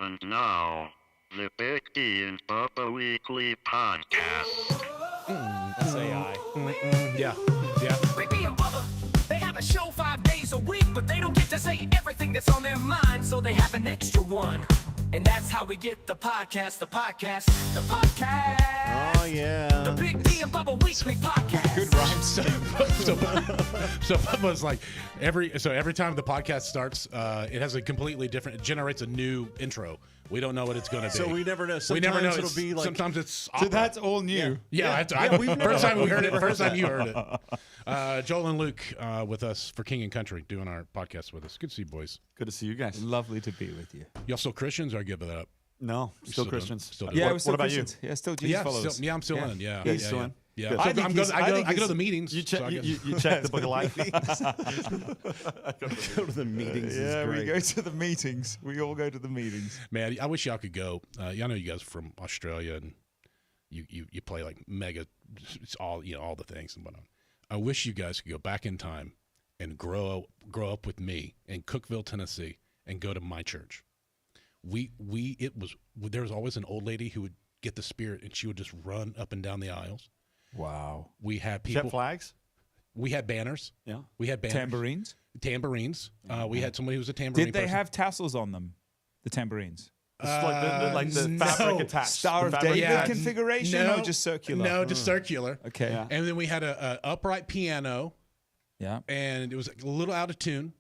And now, the Big D and Bubba Weekly Podcast. That's AI. Yeah. Ricky and Bubba, they have a show 5 days a week, but they don't get to say everything that's on their mind, so they have an extra one. And that's how we get the podcast. Oh, yeah. The Big D and Bubba Weekly Podcast. Good rhyme. So Bubba's like every time the podcast starts, it has a completely different. It generates a new intro. We don't know what it's going to be. So we never know. We never know. Sometimes it'll be like. Sometimes it's. So opera. that's all new. Yeah. we've First time we heard it. never First heard time you heard it. Joel and Luke with us for King and Country doing our podcast with us. Good to see you, boys. Good to see you guys. Lovely to be with you. Y'all still Christians or I give it up? No, still Christians. Still Yeah, doing we're still what about Christians. Yeah, still Jesus Yeah, followers. still, I'm still in. Yeah, He's yeah, still yeah. in? Yeah, Good. So I think I'm he's- go, I I go, think I go to he's- the meetings. You check. so I guess- You check the book of life. Go to the meetings. Yeah, is we great. go to the meetings. We all go to the meetings. Man, I wish y'all could go. I know you guys are from Australia and you play like mega, it's all all the things and whatnot. I wish you guys could go back in time and grow up with me in Cookeville, Tennessee, and go to my church. There was always an old lady who would get the spirit and she would just run up and down the aisles. Wow. We had Jet people. flags. We had banners. Yeah. We had banners. Tambourines. Tambourines. We had somebody who was a tambourine. Did they person. have tassels on them? The tambourines. It's like the fabric attached. Star The of fabric David Yeah. configuration or just circular? No, just circular. Okay. Yeah. And then we had a upright piano, Yeah. and it was a little out of tune.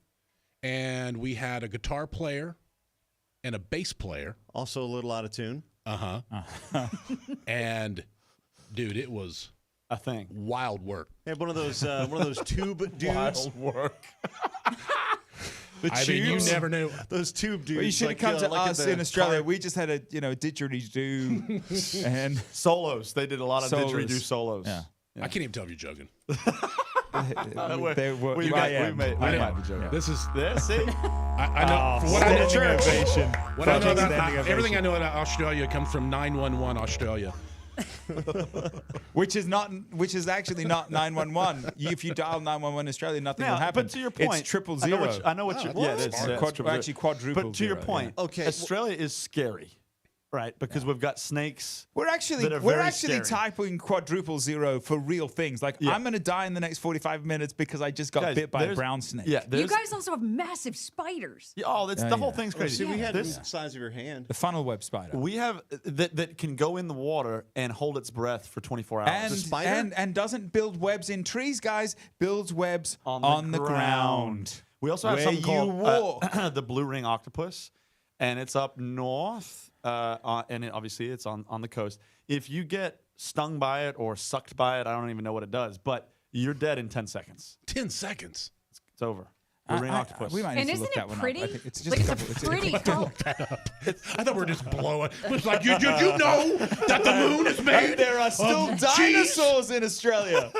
And we had a guitar player and a bass player. Also a little out of tune. And dude, it was A thing. wild work. They had one of those tube dudes. work. The I mean, you tubes. never knew. Those tube dudes. Well, you should have like, come to like us at the in Australia. park. We just had a didgeridoo and Solos. They did a lot of Solos. didgeridoo solos. Yeah. I can't even tell if you're joking. they were. We I might am. be joking. This is. There, see? I know. For what I know, Standing ovation. what I know Standing about ovation. everything I know about Australia comes from 911 Australia. Which is actually not 911. If you dial 911 Australia, nothing will Now, happen. but to your point, it's triple I know zero. what, I know what you're. Yeah, it is. Or Yeah, it's triple actually zero. quadruple But to your zero, point, yeah. Okay, Australia is scary, right? Because we've got snakes. We're actually that are very scary. typing quadruple zero for real things. Like Yeah. I'm going to die in the next 45 minutes because I just got Guys, bit by a there's- brown snake. Yeah, You there's. guys also have massive spiders. Yeah, oh, that's the whole thing's Oh, crazy. see, we had This- the size of your hand. The funnel web spider. We have that can go in the water and hold its breath for 24 hours. and, spider? and doesn't build webs in trees, guys. Builds webs On the the ground. ground. We also have Where something you called walk. the blue ring octopus, and it's up north, and obviously it's on the coast. If you get stung by it or sucked by it, I don't even know what it does, but you're dead in 10 seconds. 10 seconds. It's over. Blue ring octopus. We might need And to isn't look that it one pretty? up. I think it's just Like a it's couple. a pretty color. I thought we were just blowing. It was like, you know that the moon is made? There are still of dinosaurs in Australia.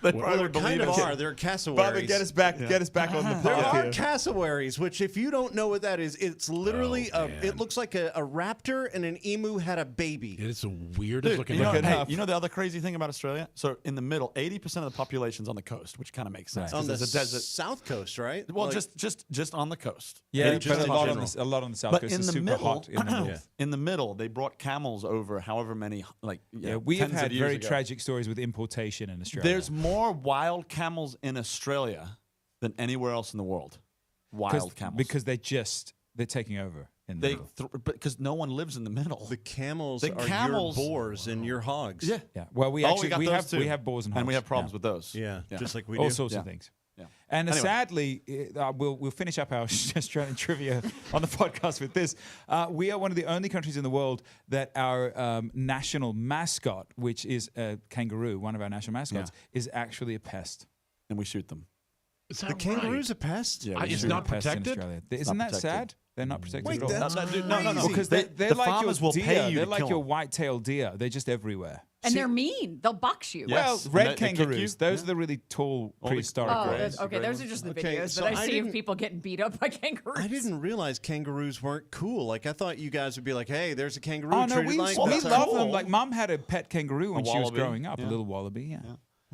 They Well, probably there would believe kind of it. are. They're cassowaries. Bubba, get us back. Get us back on the There path are here. cassowaries, which if you don't know what that is, it's literally Oh, man. it looks like a raptor and an emu had a baby. It's the weirdest Dude, looking. you know, Look it hey, up. you know the other crazy thing about Australia? So in the middle, 80% of the population's on the coast, which kind of makes sense. 'cause On the there's a desert. south coast, right? Well, Like- just on the coast. Yeah, 80% but a of the lot on population. a lot on the south But coast in is the super middle, hot in the north. in the middle, they brought camels over however many, like Yeah, we have tens of had years very ago. tragic stories with importation in Australia. There's more wild camels in Australia than anywhere else in the world. Wild camels. because they're taking over in the they, middle. because no one lives in the middle. the camels The are camels- your boars and your hogs. yeah. Yeah. Well, we Oh, actually got we those have too. we have boars and hogs. we have problems Yeah. with those. Yeah, just like we all do. sorts Yeah. of things. Yeah. And Anyway. sadly, we'll finish up our Australian trivia on the podcast with this. We are one of the only countries in the world that our national mascot, which is a kangaroo, one of our national mascots, is actually a pest. And we shoot them. Is that The kangaroo's a pest. Yeah, It's shoot not Pest in protected? Australia. Isn't that protected. sad? They're not protected Wait, at all. that's No, crazy. Because They- they're the like farmers your will deer. pay you They're to like kill your them. white-tailed deer. They're just everywhere. And they're mean. They'll box you. Well, Yes. red And they kick kangaroos. you. Those Yeah. are the really tall prehistoric Oh, greys. that's, okay. Those are just the Okay, videos so that I I see of didn't- people getting beat up by kangaroos. I didn't realize kangaroos weren't cool. Like I thought you guys would be like, "Hey, there's a kangaroo." Oh no, treated we like we that's love cool. them. Like Mum had a pet kangaroo when she was wallaby, growing up, a yeah. little wallaby. Yeah.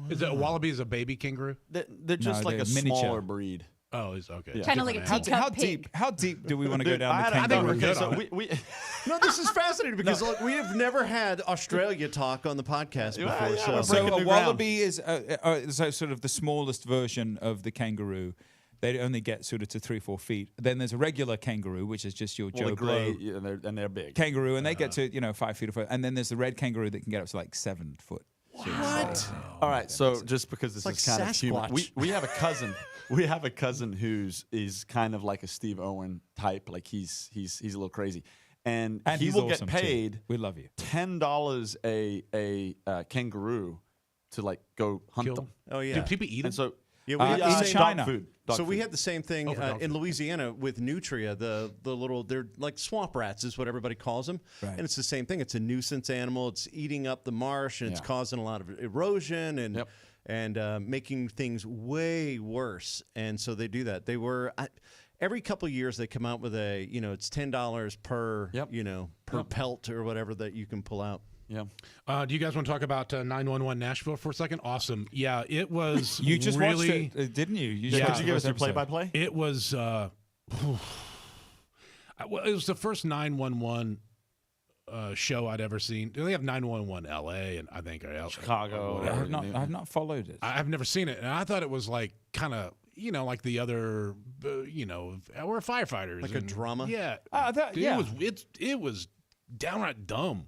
Is it a wallaby is a baby kangaroo? They're just No, like they're a miniature. smaller breed. Oh, it's okay. Yeah. Kind of like a How, teacup how pig. deep? How deep do we want to go Dude, down the I think kangaroo? we're good. So on we No, this is fascinating because look, we have never had Australia talk on the podcast before. Yeah, so we're So breaking a new ground. wallaby is so sort of the smallest version of the kangaroo. They only get sort of to 3-4 feet. Then there's a regular kangaroo, which is just your well, Joe the Blow gray, yeah, and they're big. kangaroo, and they get to 5 feet or 4. And then there's the red kangaroo that can get up to like 7 foot. what? All right, so just because this Like is kind of human, Sasquatch. we have a cousin. We have a cousin who's kind of like a Steve Irwin type. Like he's a little crazy, and he he's will awesome, get too. paid We love you. $10 a kangaroo to like go hunt Kill them. them. Oh yeah. Do people eat them? And so Yeah, we had the in same- China. dog food. Dog so we food. had the same thing for dog in food. Louisiana with nutria. The little they're like swamp rats is what everybody calls them, Right. and it's the same thing. It's a nuisance animal. It's eating up the marsh and it's Yeah. causing a lot of erosion and Yep. making things way worse. And so they do that. They were. Every couple of years, they come out with it's $10 per, Yep. per pelt or whatever that you can pull out. yeah. Do you guys want to talk about 911 Nashville for a second? Awesome. Yeah, it was. You just really, watched it, didn't you? You Yeah. just Could watched Did the you give us first your episode. play-by-play? It was. Well, it was the first 911 show I'd ever seen. They have 911 LA and I think Chicago. I have not followed it. I've never seen it, and I thought it was like kind of like the other we're firefighters, Like a and- drama? Yeah, Dude, yeah. It was downright dumb.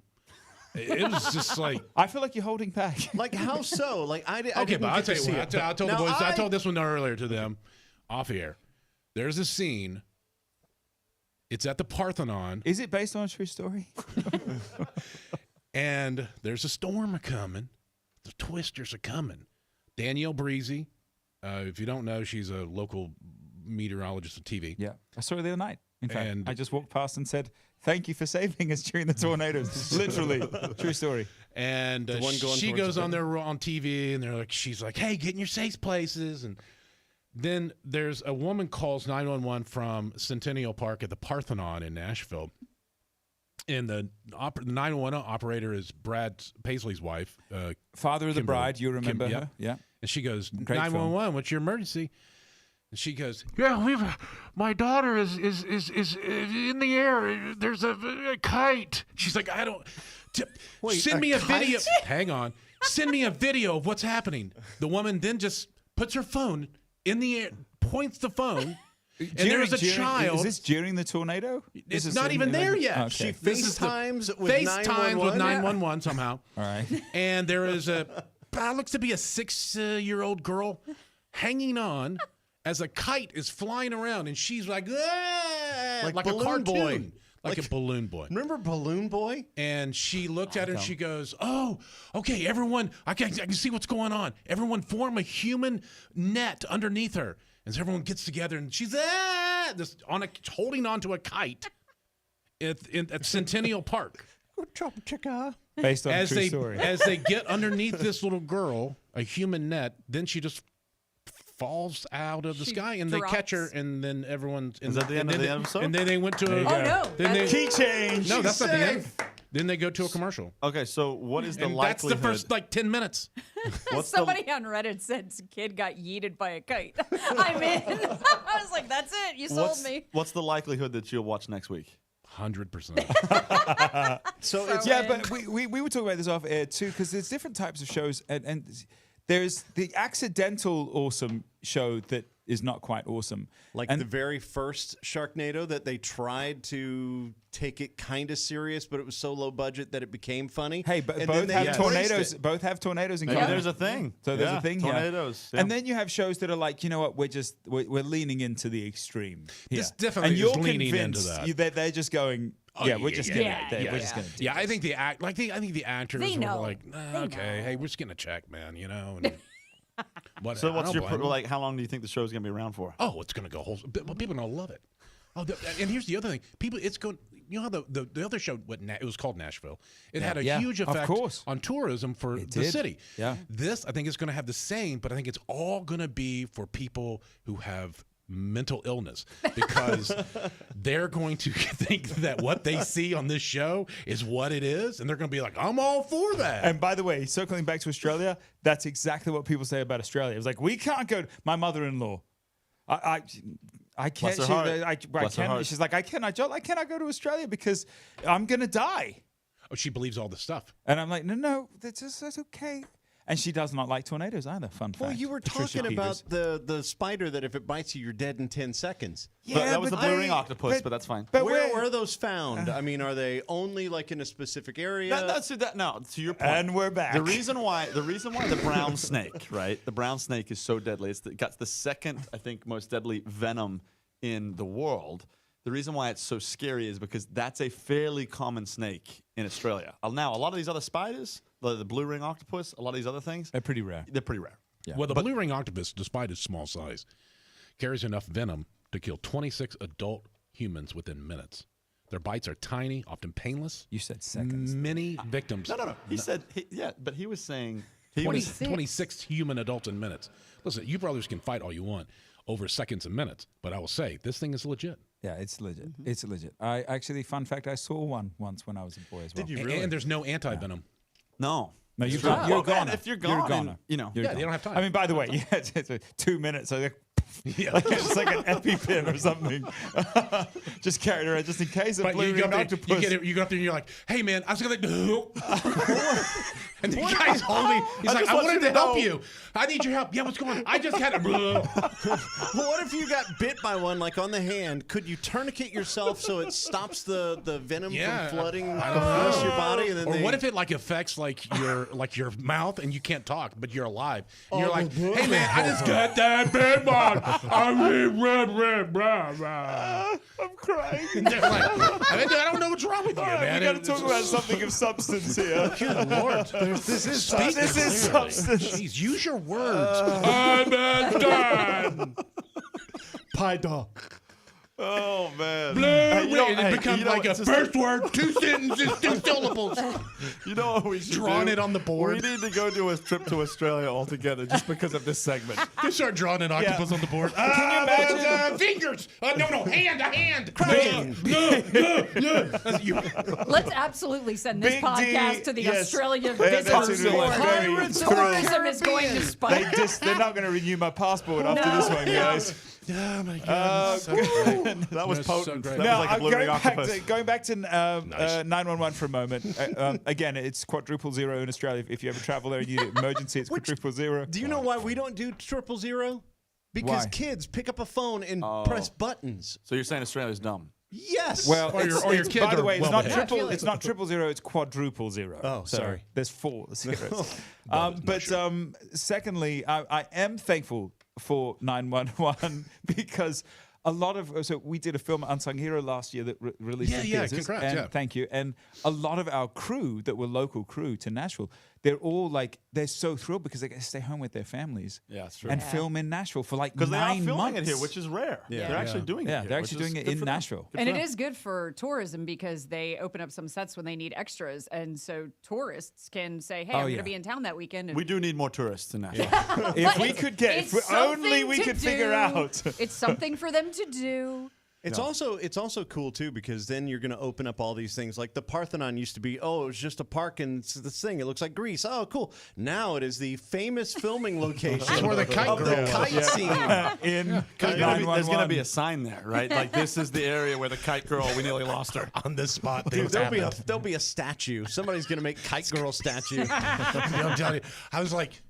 It was just like. I feel like you're holding back. Like how so? Like I Okay, didn't but I'll get tell to you see what. it. I told the Now, boys. I told this one earlier to them, off air. There's a scene. It's at the Parthenon, Is it based on a true story? and there's a storm a coming. The twisters are coming. Danielle Breezy, if you don't know, she's a local meteorologist on TV. Yeah, I saw it the other night. In fact, And- I just walked past and said, "Thank you for saving us during the tornadoes." Literally, true story. And one going she towards goes the on there on TV, and she's like, "Hey, get in your safe places." And then there's a woman calls 911 from Centennial Park at the Parthenon in Nashville, and the 911 operator is Brad Paisley's wife, Father of the Kimberly. Bride, you remember Kim- her? Yeah. and she goes, Great 911, what's your emergency? And she goes, yeah, my daughter is in the air. There's a kite. She's like, I don't. Send me a video. Hang on. Send me a video of what's happening. The woman then just puts her phone in the air, points the phone, and there's a child. Is this during the tornado? It's This is not even there yet. Okay. She This is the FaceTimes with FaceTimes 911? with 911 somehow. All right. And there is looks to be a 6-year-old girl hanging on as a kite is flying around, and she's like, "Ah!" Like like a Balloon cartoon, Boy. like a balloon boy. Remember Balloon Boy? And she looked at her and she goes, "Oh, okay, everyone, I can see what's going on. Everyone form a human net underneath her." And so everyone gets together, and she's holding onto a kite at Centennial Park. Based on a As true story. as they get underneath this little girl, a human net, then she just falls out of the She sky, and they catch her, drops. and then everyone's. Is that the end of the episode? And then they went to a. Oh no! Then they, Key change. no, that's not the end. Then they go to a commercial. Okay, so what is the And that's the likelihood? first 10 minutes. what's Somebody on Reddit said kid got yeeted by a kite. I'm in. I was like, that's it. You sold me. What's the likelihood that you'll watch next week? 100%. So So- it's Yeah, in. but we were talking about this off air too, because there's different types of shows, and there's the accidental awesome show that is not quite awesome. like and the very first Sharknado that they tried to take it kind of serious, but it was so low budget that it became funny. hey, but And both then they have embraced tornadoes. it. Both have tornadoes in Maybe common. there's a thing. So there's Yeah, a thing here. tornadoes. And then you have shows that are like, you know what, we're leaning into the extreme. Here. This definitely and is you're leaning into convinced that. that they're just going, yeah, we're just gonna, yeah, we're yeah. just gonna. Do Yeah, I this. think I think the actors They were know. like, They okay, know. hey, we're just getting a check, man, you know. And So what's your plan? like? How long do you think the show's gonna be around for? Oh, it's gonna go whole. But people are gonna love it. Oh, and here's the other thing. People, it's going. You know how the other show, it was called Nashville. It had a Yeah, huge of effect course. on tourism for the did. city. Yeah. This, I think, is going to have the same, but I think it's all going to be for people who have mental illness because they're going to think that what they see on this show is what it is, and they're going to be like, "I'm all for that." And by the way, circling back to Australia, that's exactly what people say about Australia. It was like, we can't go. My mother-in-law, I can't. her She, heart. I Bless her can't. heart. She's like, I cannot go to Australia because I'm gonna die. Oh, she believes all the stuff. And I'm like, no, that's okay. And she does not like tornadoes either. Fun fact. Well, you were Patricia talking Peters. about the spider that if it bites you, you're dead in 10 seconds. But that was the blue ring octopus, but- but that's fine. But Where were those found? I mean, are they only like in a specific area? No, to your point. And we're back. The reason why the brown snake, right? The brown snake is so deadly. It's got the second, I think, most deadly venom in the world. The reason why it's so scary is because that's a fairly common snake in Australia. Now, a lot of these other spiders, the blue ring octopus, a lot of these other things, They're pretty rare. they're pretty rare. Well, the blue ring octopus, despite its small size, carries enough venom to kill 26 adult humans within minutes. Their bites are tiny, often painless. You said seconds. Many victims. No. He said, but he was saying 26 human adults in minutes. Listen, you brothers can fight all you want over seconds and minutes, but I will say this thing is legit. Yeah, it's legit. It's legit. I actually, fun fact, I saw one once when I was a boy as well. Did you And- really? And there's no anti-venom. no. No, you're True. gone. You're Well, man, gone. if you're gone, and, you know. You're Yeah, gone. they don't have time. I mean, by the way, yeah, it's 2 minutes. So like, it's like an EpiPen or something. Just carry it around just in case a But blue you go, ring up there, octopus. you go up there and you're like, hey, man, I was going to... And the guy's holding... He's like, just I want wanted you to to help know." you. I need your help. Yeah, what's going on? I just had a... Well, what if you got bit by one, like on the hand? Could you tourniquet yourself so it stops the venom Yeah, from flooding I don't know. across your body? And then Or what if it like affects like your mouth and you can't talk but you're alive? And you're like, hey man, I just got that big one. I'm crying. And they're like, I don't know what's wrong with you, man. We got to talk about something of substance here. Good Lord. This is substance. Jeez, use your words. I'm done. pie dog? Oh, man. And it becomes like a it's just first word, 2 sentences, 2 syllables. You know what we should Drawing do? it on the board. We need to go do a trip to Australia altogether just because of this segment. Just start drawing an octopus on the board. Can you imagine? Fingers. No, hand, a hand. Cracking. Let's absolutely send this Big D, podcast to the yes. Australia Yeah, Visitors that's really Board. very Pirates true. Tourism is going to spike. They're not going to renew my passport after this one, guys. Oh my God. So great. That was That's so potent. great. That Now, was like a blue ring octopus. going back to Nice. 911 for a moment. Again, it's quadruple zero in Australia. If you ever travel there and you need an emergency, it's quadruple zero. Do you know why we don't do 000? Because Why? kids pick up a phone and press buttons. So you're saying Australia's dumb? Yes. Well, Or your it's- kids by the are way, it's well not behaved. triple. It's not 000. It's quadruple zero. Oh, So sorry. There's 4 zeros. Not But sure. secondly, I am thankful for 911 because a lot of we did a film Unsung Hero last year that released in Yeah, theaters, congrats, and yeah. thank you. And a lot of our crew that were local crew to Nashville, they're all like they're so thrilled because they get to stay home with their families. Yeah, that's true. And Yeah. film in Nashville for like Because they are 9 filming months it here, which is rare. Yeah. They're actually Yeah. doing it yeah, here. they're which actually is doing it good in for them. Nashville. Good And for it them. is good for tourism because they open up some sets when they need extras. And so tourists can say, hey, I'm going yeah. to be in town that weekend. And We do need more tourists in Nashville. If we could get, it's if only something we to could figure do. out. It's something for them to do. It's also cool too because then you're going to open up all these things like the Parthenon used to be. Oh, it was just a park and it's this thing. It looks like Greece. Oh, cool. Now it is the famous filming location where the kite of the girl was. kite scene. in There's going to 911. be a sign there, right? Like, this is the area where the kite girl, we nearly lost her. On this spot, Dude, things there'll happened. be a statue. Somebody's going to make Kite Girl statue. I'm telling you, I was like,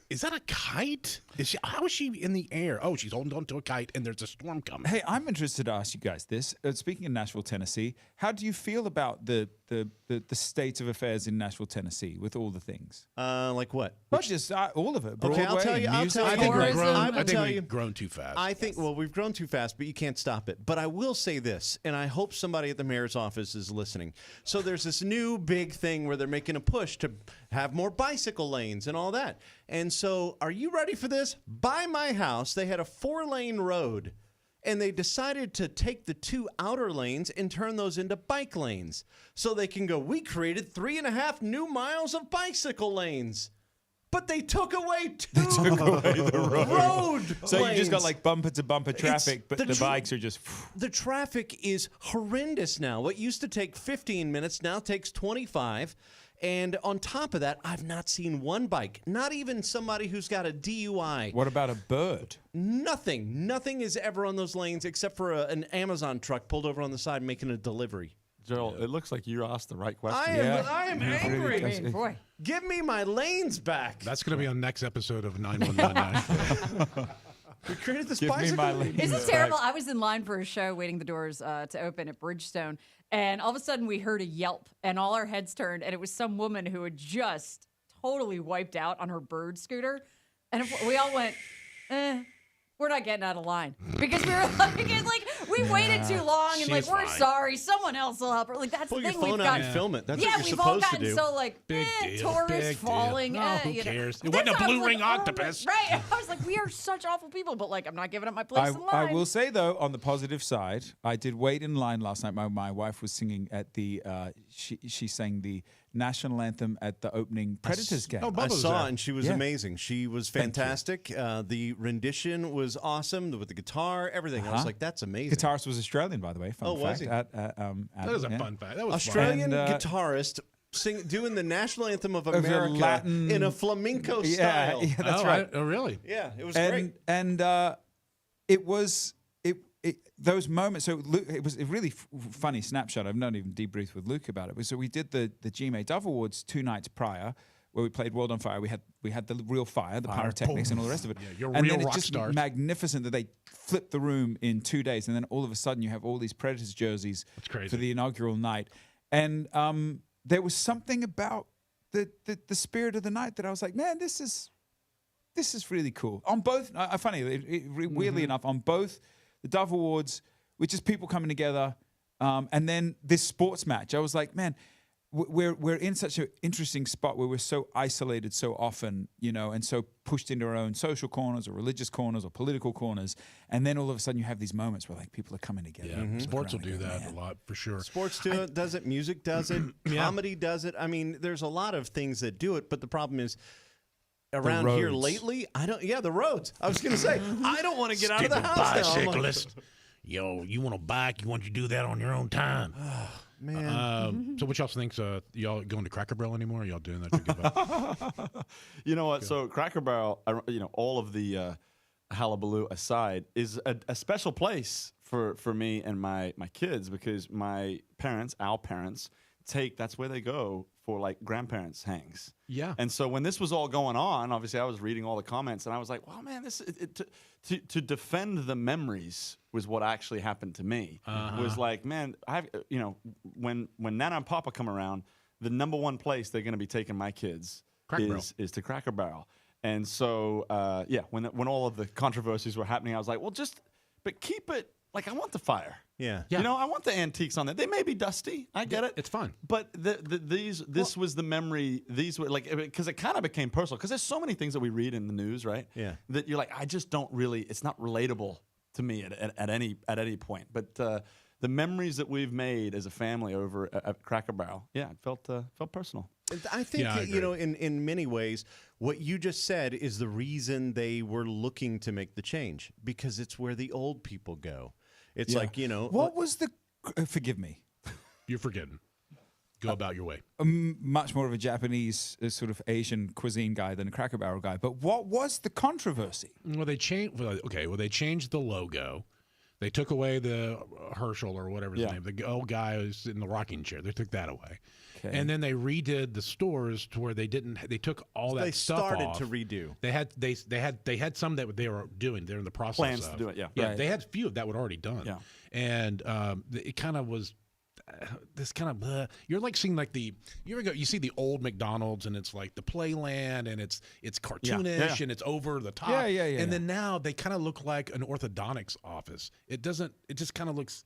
is that a kite? How is she in the air? Oh, she's holding on to a kite, and there's a storm coming. Hey, I'm interested to ask you guys this. Speaking of Nashville, Tennessee, how do you feel about the state of affairs in Nashville, Tennessee, with all the things? Like what? Not just all of it. Broadway, Okay, I'll tell you. music. I'll I tell think you. we've Tourism. grown. I I will think tell we've you. grown too fast. I think, well, we've grown too fast, but you can't stop it. But I will say this, and I hope somebody at the mayor's office is listening. So there's this new big thing where they're making a push to have more bicycle lanes and all that. And so, are you ready for this? By my house, they had a 4-lane road, and they decided to take the 2 outer lanes and turn those into bike lanes. So they can go, we created 3.5 new miles of bicycle lanes. but they took away two road So you just got lanes. like bumper to bumper traffic, but the the tr- bikes are just. The traffic is horrendous now. What used to take 15 minutes now takes 25. And on top of that, I've not seen one bike, not even somebody who's got a DUI. What about a bird? Nothing. Nothing is ever on those lanes except for an Amazon truck pulled over on the side making a delivery. Joel, it looks like you asked the right question. I am Yeah. angry. Really does. Boy. Give me my lanes back. That's going to be on next episode of 9199. We created this Give me bicycle. my lane. Isn't it terrible? I was in line for a show waiting the doors to open at Bridgestone, and all of a sudden we heard a yelp, and all our heads turned, and it was some woman who had just totally wiped out on her bird scooter. And we all went, we're not getting out of line. Because we were like, we waited too long, and like, She's we're fine. sorry, someone else will help her. Like, that's Pull the your thing phone we've out got. and film it. That's Yeah, what you're we've all supposed to gotten do. so like, Big deal, tourists big deal. falling. No, who you know. cares? It That's wasn't a why I blue was ring like, oh my- octopus. Right. I was like, we are such awful people, but like, I'm not giving up my place in line. I will say though, on the positive side, I did wait in line last night. My wife was singing at the she sang the national anthem at the opening Predators game. Oh, I Bubba was saw there. it, and she was Yeah. amazing. She was Thank you. fantastic. The rendition was awesome with the guitar, everything. I was Uh-huh. like, that's amazing. Guitarist was Australian, by the way. Fun Oh, was fact. he? That was a fun fact. That was Australian And, guitarist doing the national anthem of a America Latin- in a flamenco Yeah, style. yeah, that's oh, right. Oh, really? Yeah, it was great. And it was those moments. So Luke, it was a really funny snapshot. I've not even debriefed with Luke about it. So we did the GMA Dove Awards 2 nights prior, where we played World on Fire. We had the real fire, the pyrotechnics, and all the rest of it. Yeah, you're and real then rock it's just stars. magnificent that they flipped the room in 2 days, and then all of a sudden you have all these Predators jerseys crazy. for the inaugural night. And there was something about the spirit of the night that I was like, man, this is really cool. On both, funny, weirdly enough, on both the Dove Awards, which is people coming together, and then this sports match, I was like, man, we're in such an interesting spot where we're so isolated so often, and so pushed into our own social corners or religious corners or political corners, and then all of a sudden you have these moments where like people are coming together. Yeah, and look sports will around and do go, that "Man." a lot for sure. Sports does it. Music does it. Comedy does it. I mean, there's a lot of things that do it, but the problem is around here roads. lately, the roads. I was going to say, I don't want to get out of the house now. I'm like, bicyclist. Yo, you want a bike? You want to do that on your own time. man. So what y'all think? Y'all going to Cracker Barrel anymore? Or y'all doing that? To give up? You know what? So Cracker Barrel, all of the hullabaloo aside, is a special place for me and my kids because my parents, our parents, that's where they go for like grandparents hangs. Yeah. And so when this was all going on, obviously I was reading all the comments and I was like, "Wow, man, to defend the memories was what actually happened to me. Was like, man, when Nana and Papa come around, the number one place they're going to be taking my kids is to Cracker Barrel." And so when all of the controversies were happening, I was like, "Well, but keep it like I want the fire." Yeah. I want the antiques on there. They may be dusty. I get it. It's fun. But this was the memory. These were like, because it kind of became personal. Because there's so many things that we read in the news, right? Yeah. That you're like, I just don't really. It's not relatable to me at any point. But the memories that we've made as a family over at Cracker Barrel, yeah, it felt personal. I think, Yeah, I agree. in many ways, what you just said is the reason they were looking to make the change because it's where the old people go. It's like, What was the? Forgive me. You're forgetting. Go about your way. Much more of a Japanese sort of Asian cuisine guy than a Cracker Barrel guy. But what was the controversy? Well, they changed. They changed the logo. They took away the Herschel or whatever his name. The old guy who's in the rocking chair. They took that away, and then they redid the stores to where they didn't. They took all that they stuff started off. to redo. They had some that they were doing. They're in the process Plans of. to do it, yeah. Yeah, Right. they had a few that were already done. Yeah. And it kind of was. This kind of you're like seeing like you see the old McDonald's and it's like the Playland and it's cartoonish and it's over the top. Yeah. And then now they kind of look like an orthodontics office. It just kind of looks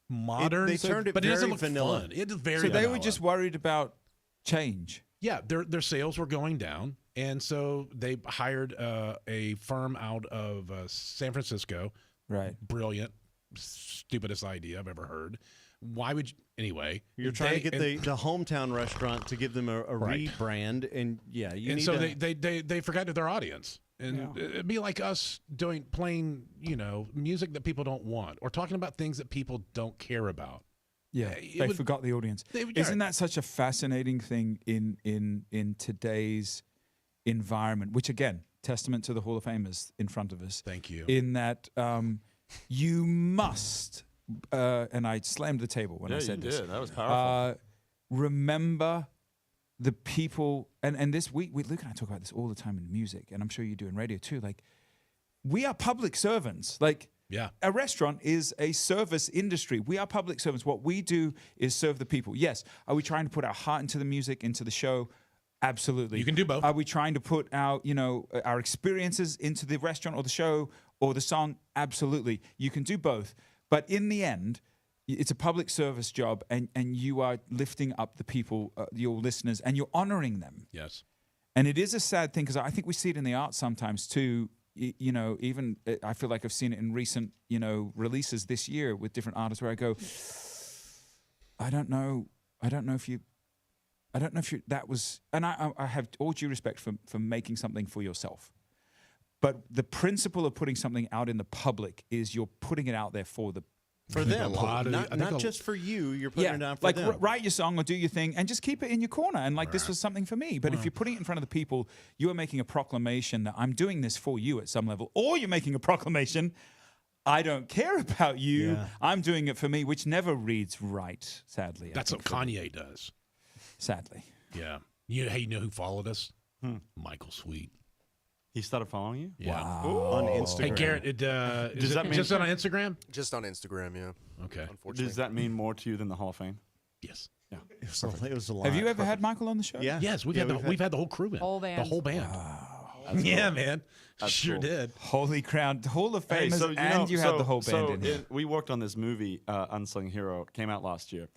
modern. they turned it but it doesn't very look vanilla. fun. It is very So they were vanilla. just worried about change. Yeah, their sales were going down, and so they hired a firm out of San Francisco. Right. Brilliant, stupidest idea I've ever heard. why would you, anyway? You're trying to get and- the hometown restaurant to give them a Right. rebrand, and you and need so to. they forgot their audience, and it'd be like us playing music that people don't want, or talking about things that people don't care about. Yeah, it they would- forgot the audience. They- Isn't that such a fascinating thing in today's environment? Which again, testament to the Hall of Famers in front of us. Thank you. In that you must, and I slammed the table when I said this. That was powerful. Remember the people, and this we Luke and I talk about this all the time in music, and I'm sure you do in radio too. Like, we are public servants. Like, Yeah. a restaurant is a service industry. We are public servants. What we do is serve the people. Yes. Are we trying to put our heart into the music, into the show? Absolutely. You can do both. Are we trying to put our, our experiences into the restaurant or the show or the song? Absolutely. You can do both. But in the end, it's a public service job, and you are lifting up the people, your listeners, and you're honoring them. Yes. And it is a sad thing, because I think we see it in the arts sometimes too. Even I feel like I've seen it in recent, releases this year with different artists, where I go, I don't know if you, that was, and I have all due respect for making something for yourself. But the principle of putting something out in the public is you're putting it out there for them. for think a them, lot of the- I not, think not a- just for you. You're putting it down for like them. write your song or do your thing and just keep it in your corner. And like, this was something for me. But if you're putting it in front of the people, you are making a proclamation that I'm doing this for you at some level, or you're making a proclamation, I don't care about you. Yeah. I'm doing it for me, which never reads right. Sadly, I That's think, what for me. Kanye does. Sadly. Yeah. Hey, you know who followed us? Michael Sweet. He started following you? Yeah. on Instagram. Hey, Garrett, is that it mean- just on Instagram? Just on Instagram, yeah. Okay. Unfortunately. Does that mean more to you than the Hall of Fame? Yes. It was a lot. Have you ever had Michael on the show? Yeah. Yes, we've Yeah, had the whole crew in. Whole band. The whole band. Yeah, man. That's Sure cool. did. Holy crown, Hall of Famers, you had the whole band so in here. we worked on this movie, Unsung Hero, came out last year,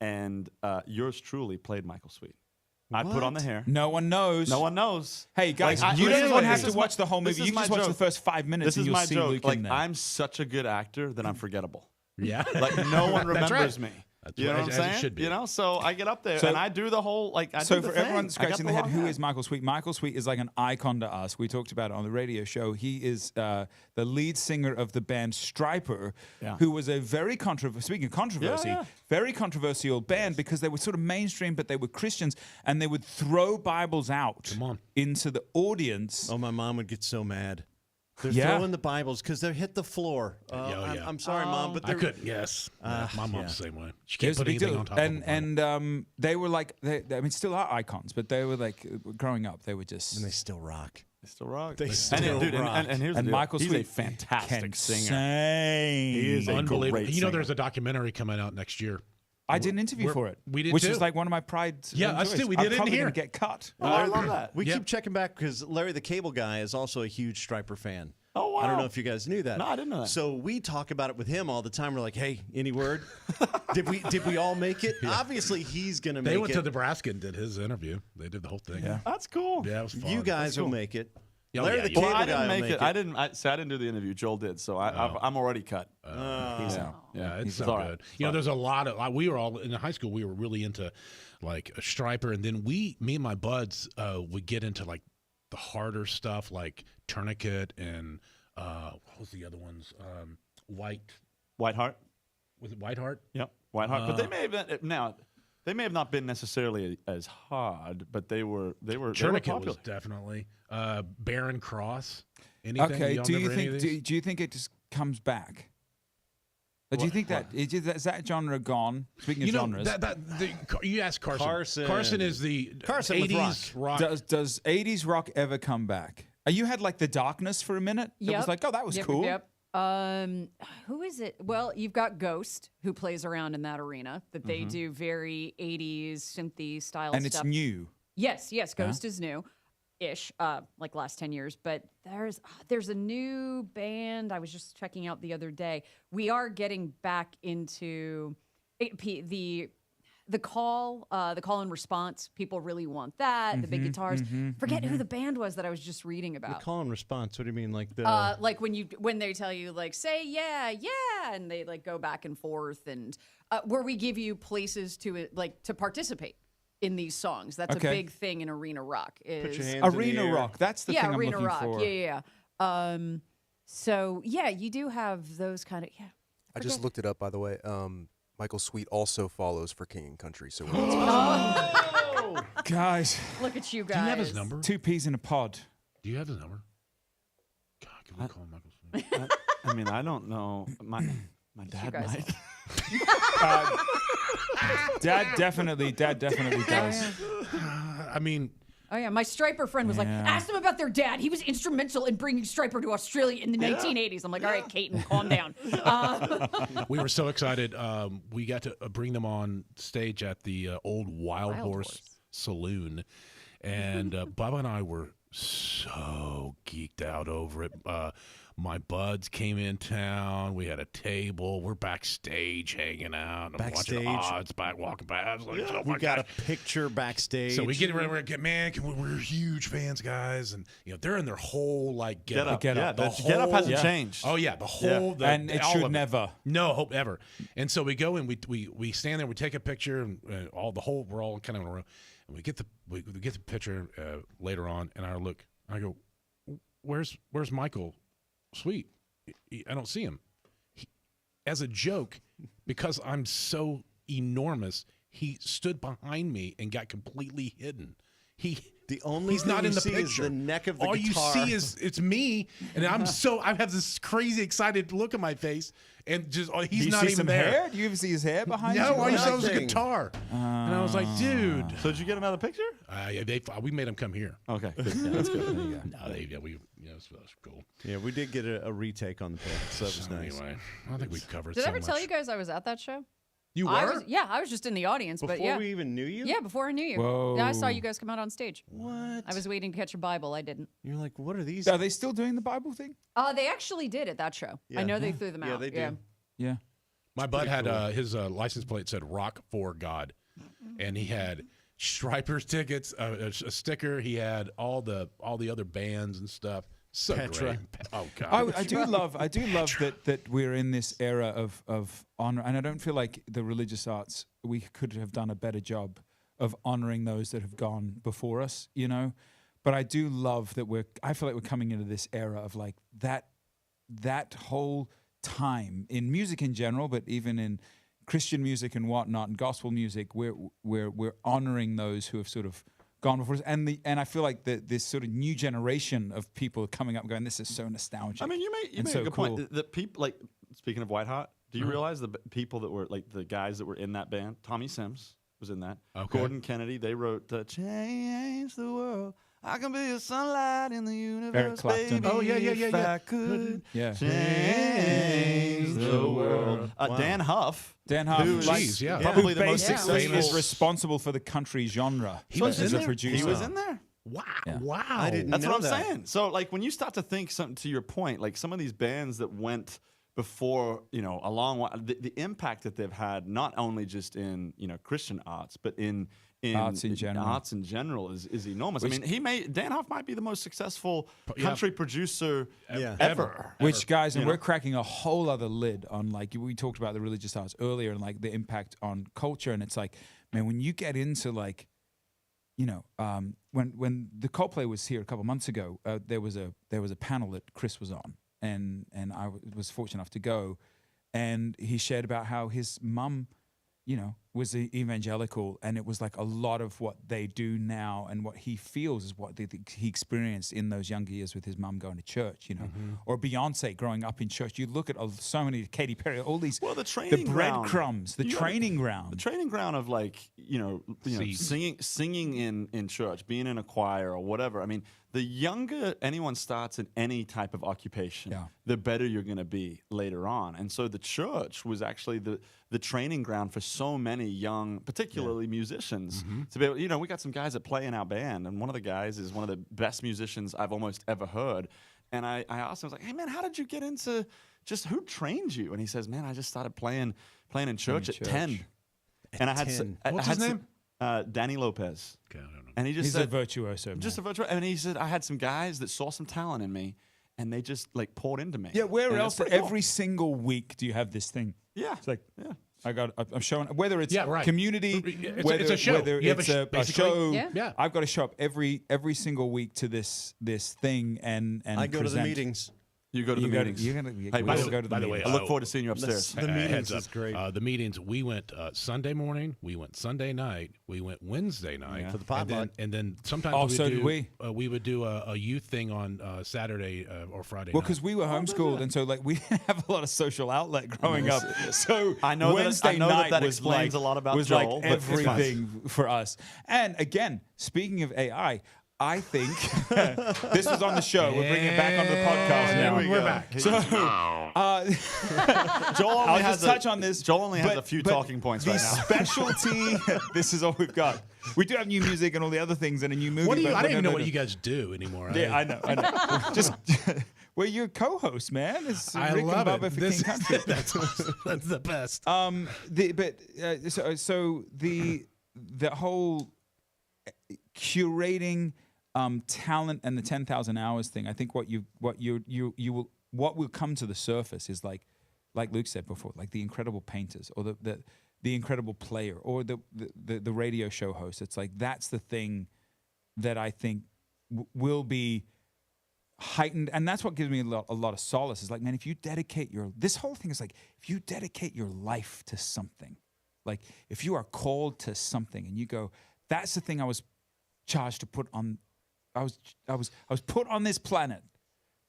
and yours truly played Michael Sweet. I put on the hair. No one knows. No one knows. Hey guys, Like, you this don't is even my- have this to is watch my- the whole this movie. is You can my just watch the joke. first 5 minutes This and is you'll my see joke. Luke Like, in there. I'm such a good actor that I'm forgettable. Yeah. Like, no one That's remembers right. me. That's You know right, what I'm as it saying? should be. So I get up there So- and I do the whole So do the for thing. everyone I got scratching their head, long who hair. is Michael Sweet? Michael Sweet is like an icon to us. We talked about it on the radio show. He is the lead singer of the band Stryper, Yeah. who was a very speaking of controversy, Yeah. very controversial band because they were sort of mainstream, but they were Christians, and they would throw Bibles out Come on. into the audience. Oh, my mom would get so mad. They're Yeah. throwing the Bibles because they hit the floor. yeah. I'm sorry, Mom, but I they're couldn't. Yes. My mom's yeah. the same way. She It can't was a put big anything deal. on top of it. And they were like, still are icons, but they were like, growing up, they were just. and they still rock. They still rock. They and, still dude, rock. And here's and the deal. Michael He's Sweet a fantastic can singer. Sing. He is a Unbelievable. great You know, singer. there's a documentary coming out next year. I did an interview We're- for it. we did which too. is like one of my pride. Yeah, us joys. too. We I'm did it in probably here. gonna get cut. Oh, I love that. We Yeah. keep checking back because Larry the Cable Guy is also a huge Stryper fan. Oh, I don't wow. know if you guys knew that. No, I didn't know that. So we talk about it with him all the time. We're like, hey, any word? did we all make it? Obviously, he's gonna make They went it. to Nebraska and did his interview. They did the whole thing. Yeah. That's cool. Yeah, it was fun. You guys That's cool. will make it. Oh, Larry yeah, the you Cable Well, I Guy didn't will make it. I didn't do the interview. Joel did, so I'm already cut. He's yeah. out. Yeah, it's He's so all good. right. You know, there's a lot of we were all in high school. We were really into like a Stryper, and then me and my buds would get into like the harder stuff, like Tourniquet and what was the other ones? Whiteheart. Was it Whiteheart? Yep, Whiteheart. But they may have been now. They may have not been necessarily as hard, but they were Tourniquet popular. was definitely Barren Cross. Anything? Okay. Y'all Do you remember any of think? these? Do you think it just comes back? Or do you think that is that genre gone? Speaking of You know, genres, you ask Carson. Carson. Carson is the Carson with 80s rock. does 80s rock ever come back? You had like the Darkness for a minute. It was like, oh, that was Yep, cool. Yep. Who is it? Well, you've got Ghost, who plays around in that arena. That they do very 80s synthy style And it's stuff. new. Yes, Ghost is new-ish, like last 10 years. But there's a new band I was just checking out the other day. We are getting back into the the call and response. People really want that. The big guitars. Forget who the band was that I was just reading The about. call and response. What do you mean, like the? Like when they tell you like say yeah, and they like go back and forth, and where we give you places to participate in these songs. That's Okay. a big thing in arena rock. Is Put your hands in the Arena air. rock. That's the thing I'm arena looking rock. for. Yeah. So yeah, you do have those kind of I just forget- looked it up, by the way. Michael Sweet also follows for King and Country. So Guys, Look at you guys. Do you have his number? 2 peas in a pod. Do you have his number? God, can we call Michael Smith? I mean, I don't know. My dad guys might. Dad definitely does. I mean, Oh yeah, my Striper friend was like, Yeah. ask them about their dad. He was instrumental in bringing Striper to Australia in the 1980s. I'm like, all right, Caton, calm down. we were so excited. We got to bring them on stage at the old Wild Horse Saloon. And Bubba and I were so geeked out over it. My buds came in town. We had a table. We're backstage hanging out. I'm Backstage? watching odds back, walking by. I was like, oh We my got God. a picture backstage. So we get ready. We're huge fans, guys, and they're in their whole like Get up. Get Yeah, up. the The get up whole- hasn't yeah. changed. Oh yeah, the whole And it all should of never. No hope ever. And so we go and we stand there. We take a picture, and we're all kind of in a row. And we get the picture later on, and I go, where's Michael Sweet? I don't see him. As a joke, because I'm so enormous, he stood behind me and got completely hidden. The only He's thing not you in the see is picture. the neck of the All guitar. you see is it's me, and I have this crazy excited look on my face, and just Do he's you not see even some there. hair? Do you even see his hair behind you? No, all you saw was a Nothing. guitar, and I was like, dude. So did you get another picture? We made him come here. Okay, good. Yeah, that's good. There you go. No, it was cool. Yeah, we did get a retake on the pic, so that was So nice. anyway, I think we've covered. Did so I ever tell much. you guys I was at that show? You were? I was just in the audience, Before but yeah. we even knew you? Yeah, before I knew you. Whoa. Yeah, I saw you guys come out on stage. What? I was waiting to catch a Bible. I didn't. You're like, what are these? Are they still doing the Bible thing? They actually did at that show. Yeah. I know they threw them out. Yeah, they do. Yeah. My bud had his license plate said "Rock for God," and he had Striper's tickets, a sticker. He had all the other bands and stuff. So Petra. great. Oh God. I do love that we're in this era of honor, and I don't feel like the religious arts, we could have done a better job of honoring those that have gone before us, But I do love that I feel like we're coming into this era of like that whole time in music in general, but even in Christian music and whatnot and gospel music, we're honoring those who have sort of gone before us, and I feel like this sort of new generation of people coming up going, this is so nostalgic. I mean, you made and a so good cool. point. That people like speaking of White Hot. Do you realize the people that were like the guys that were in that band? Tommy Sims was in that. Okay. Gordon Kennedy. They wrote "Change the World." I can be a sunlight in the universe, Eric Clapton. baby. Oh, yeah, if yeah. I could Yeah. change the world. Dan Huff. Dan Huff, who's like, Jeez, yeah. probably who the most basically successful. is responsible for the country genre. He was as in a there? producer. He was in there. Wow. Yeah. Wow. I didn't That's know what I'm that. saying. So, like, when you start to think something to your point, like some of these bands that went before, a long while, the impact that they've had, not only just in, Christian arts, but in Arts in general. Arts in general is enormous. I mean, Dan Huff might be the most successful Yeah. country producer Yeah. ever. Which guys, and You we're know? cracking a whole other lid on like we talked about the religious arts earlier and like the impact on culture, and it's like, man, when you get into like, when the Coldplay was here a couple months ago, there was a panel that Chris was on, and I was fortunate enough to go, and he shared about how his mum, was evangelical, and it was like a lot of what they do now and what he feels is what he experienced in those younger years with his mum going to church, or Beyonce growing up in church. You look at so many, Katy Perry, all these, Well, the training ground. breadcrumbs, the You gotta- training The ground. training ground of like Seeds. singing in church, being in a choir or whatever. I mean, the younger anyone starts in any type of occupation, Yeah. the better you're going to be later on. And so the church was actually the training ground for so many young, particularly musicians, to be able. We got some guys that play in our band, and one of the guys is one of the best musicians I've almost ever heard. And I asked him, I was like, "Hey man, how did you get into? Just who trained you?" And he says, "Man, I just started playing in church at church. 10." And I had 10. What's his name? Danny Lopez. Okay, I don't know. And he just He's a said, virtuoso. just a man. virtual. And he said, I had some guys that saw some talent in me, and they just like poured into me. Yeah, where And it's else pretty cool. every single week do you have this thing? Yeah. It's like, Yeah. I'm showing, whether it's Yeah, right. community, It's a- whether it's a show. whether You have it's a sh- a basically- show. Yeah. Yeah. I've got to show up every single week to this thing and I go to the present. meetings. You go to the You gotta- meetings. you're gonna- Hey, we'll by the- go to by the way, I look forward to seeing you upstairs. The meetings heads is up. great. The meetings, we went Sunday morning, we went Sunday night, we went Wednesday night. Yeah. For the potluck. And then sometimes Oh, we so would did do, we. We would do a youth thing on Saturday or Friday Well, night. because we were homeschooled, and so like we didn't have a lot of social outlet growing up. So I know that- Wednesday I know that night that was explains like, a lot about was Joel, like but it's fine. everything for us. And again, speaking of AI, I think this was on the show. We're bringing it back onto the podcast now. And we're back. So, Joel only I'll has just touch on this. Joel only has but- a few but talking points the right now. specialty. This is all we've got. We do have new music and all the other things, and a new movie. What do you? but I don't even know no, what no. you guys do anymore. Yeah, I know. Just we're your co-host, man. It's I Rick love and Bubba it. for This- King Country. that's the best. So the whole curating talent and the 10,000 hours thing. I think what will come to the surface is like Luke said before, like the incredible painters or the incredible player or the radio show host. It's like that's the thing that I think will be heightened, and that's what gives me a lot of solace. Is like, man, if you dedicate this whole thing is like if you dedicate your life to something, like if you are called to something and you go, that's the thing I was charged to put on. I was put on this planet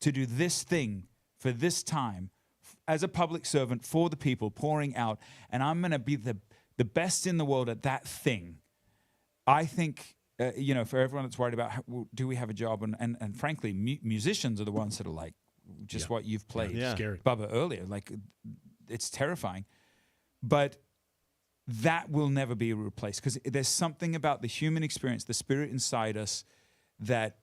to do this thing for this time as a public servant for the people, pouring out, and I'm going to be the best in the world at that thing. I think, for everyone that's worried about do we have a job, and frankly, musicians are the ones that are like, just what you've played, Yeah. Scary. Bubba, earlier. Like, it's terrifying. But that will never be replaced because there's something about the human experience, the spirit inside us, that